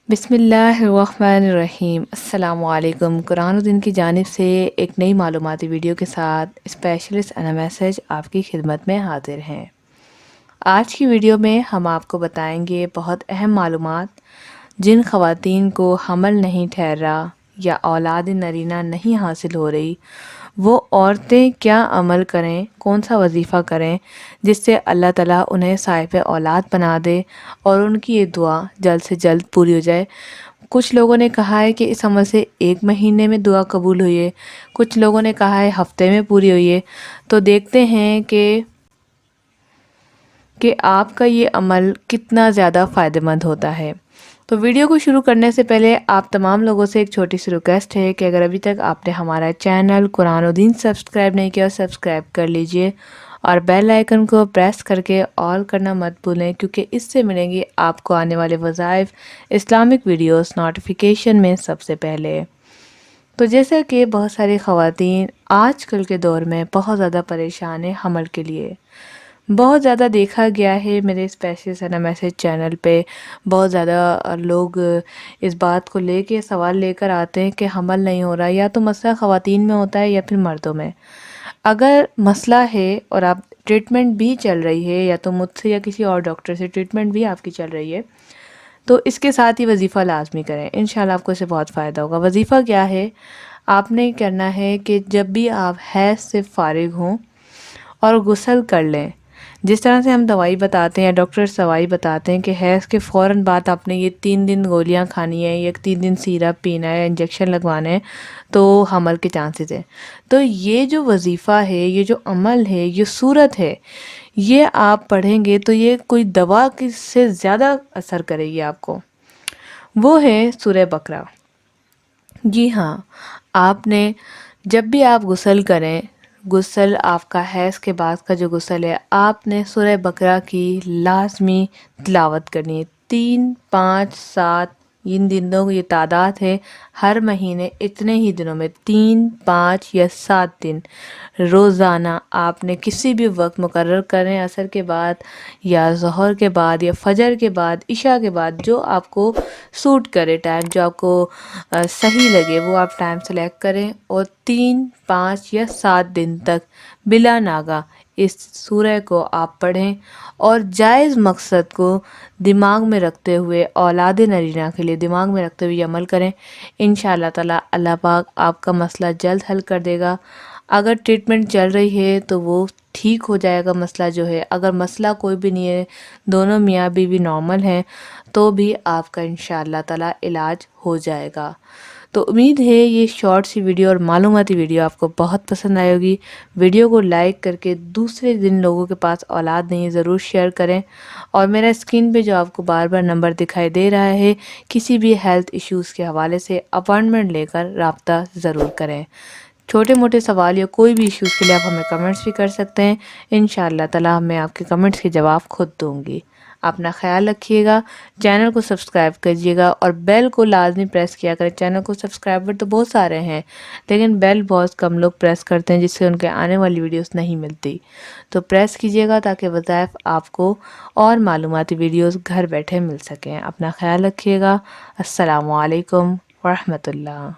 بسم اللہ الرحمن الرحیم۔ السلام علیکم۔ قرآن و دین کی جانب سے ایک نئی معلوماتی ویڈیو کے ساتھ اسپیشلسٹ اینڈ میسج آپ کی خدمت میں حاضر ہیں۔ آج کی ویڈیو میں ہم آپ کو بتائیں گے بہت اہم معلومات جن خواتین کو حمل نہیں ٹھہر رہا یا اولاد نرینہ نہیں حاصل ہو رہی، وہ عورتیں کیا عمل کریں، کون سا وظیفہ کریں جس سے اللہ تعالیٰ انہیں صاحب اولاد بنا دے اور ان کی یہ دعا جلد سے جلد پوری ہو جائے۔ کچھ لوگوں نے کہا ہے کہ اس عمل سے 1 مہینے میں دعا قبول ہوئی ہے، کچھ لوگوں نے کہا ہے ہفتے میں پوری ہوئی ہے۔ تو دیکھتے ہیں کہ آپ کا یہ عمل کتنا زیادہ فائدہ مند ہوتا ہے۔ تو ویڈیو کو شروع کرنے سے پہلے آپ تمام لوگوں سے ایک چھوٹی سی ریکویسٹ ہے کہ اگر ابھی تک آپ نے ہمارا چینل قرآن و دین سبسکرائب نہیں کیا، سبسکرائب کر لیجئے اور بیل آئیکن کو پریس کر کے آل کرنا مت بھولیں، کیونکہ اس سے ملیں گی آپ کو آنے والے وظائف اسلامک ویڈیوز نوٹیفیکیشن میں سب سے پہلے۔ تو جیسا کہ بہت ساری خواتین آج کل کے دور میں بہت زیادہ پریشان ہیں حمل کے لیے، بہت زیادہ دیکھا گیا ہے میرے اسپیشلسٹ اینڈ میسج چینل پہ بہت زیادہ لوگ اس بات کو لے کے سوال لے کر آتے ہیں کہ حمل نہیں ہو رہا، یا تو مسئلہ خواتین میں ہوتا ہے یا پھر مردوں میں۔ اگر مسئلہ ہے اور آپ ٹریٹمنٹ بھی چل رہی ہے، یا تو مجھ سے یا کسی اور ڈاکٹر سے ٹریٹمنٹ بھی آپ کی چل رہی ہے، تو اس کے ساتھ ہی وظیفہ لازمی کریں، انشاءاللہ آپ کو اس سے بہت فائدہ ہوگا۔ وظیفہ کیا ہے؟ آپ نے کرنا ہے کہ جب بھی آپ حیض سے فارغ ہوں اور غسل کر لیں، جس طرح سے ہم دوائی بتاتے ہیں، ڈاکٹرز دوائی بتاتے ہیں کہ حیض کے فوراً بعد آپ نے یہ 3 دن گولیاں کھانی ہے یا 3 دن سیرپ پینا ہے، انجیکشن لگوانے ہیں، تو حمل کے چانسز ہیں۔ تو یہ جو وظیفہ ہے، یہ جو عمل ہے، یہ صورت ہے، یہ آپ پڑھیں گے تو یہ کوئی دوا سے زیادہ اثر کرے گی آپ کو۔ وہ ہے سورہ بقرہ۔ جی ہاں، آپ نے جب بھی آپ غسل کریں، غسل آپ کا حیض کے بعد کا جو غسل ہے، آپ نے سورہ بقرہ کی لازمی تلاوت کرنی ہے۔ 3، 5، 7 ان دنوں کی یہ تعداد ہے، ہر مہینے اتنے ہی دنوں میں 3، 5 یا 7 دن روزانہ آپ نے کسی بھی وقت مقرر کریں، عصر کے بعد یا ظہر کے بعد یا فجر کے بعد، عشاء کے بعد، جو آپ کو سوٹ کرے ٹائم، جو آپ کو صحیح لگے وہ آپ ٹائم سلیکٹ کریں، اور 3، 5 یا 7 دن تک بلا ناغہ اس سورہ کو آپ پڑھیں، اور جائز مقصد کو دماغ میں رکھتے ہوئے، اولاد نرینہ کے لیے دماغ میں رکھتے ہوئے عمل کریں۔ انشاءاللہ تعالی اللہ پاک آپ کا مسئلہ جلد حل کر دے گا۔ اگر ٹریٹمنٹ چل رہی ہے تو وہ ٹھیک ہو جائے گا مسئلہ جو ہے، اگر مسئلہ کوئی بھی نہیں ہے، دونوں میاں بیوی نارمل ہیں، تو بھی آپ کا انشاءاللہ تعالی علاج ہو جائے گا۔ تو امید ہے یہ شارٹ سی ویڈیو اور معلوماتی ویڈیو آپ کو بہت پسند آئے گی۔ ویڈیو کو لائک کر کے دوسرے جن لوگوں کے پاس اولاد نہیں ہے ضرور شیئر کریں، اور میرا اسکرین پہ جو آپ کو بار بار نمبر دکھائی دے رہا ہے، کسی بھی ہیلتھ ایشوز کے حوالے سے اپائنٹمنٹ لے کر رابطہ ضرور کریں۔ چھوٹے موٹے سوال یا کوئی بھی ایشوز کے لیے آپ ہمیں کمنٹس بھی کر سکتے ہیں، انشاءاللہ تعالی میں آپ کے کمنٹس کے جواب خود دوں گی۔ اپنا خیال رکھیے گا، چینل کو سبسکرائب کیجیے گا اور بیل کو لازمی پریس کیا کریں۔ چینل کو سبسکرائبر تو بہت سارے ہیں، لیکن بیل بہت کم لوگ پریس کرتے ہیں، جس سے ان کے آنے والی ویڈیوز نہیں ملتی۔ تو پریس کیجیے گا تاکہ وظائف آپ کو اور معلوماتی ویڈیوز گھر بیٹھے مل سکیں۔ اپنا خیال رکھیے گا۔ السلام علیکم ورحمۃ اللہ۔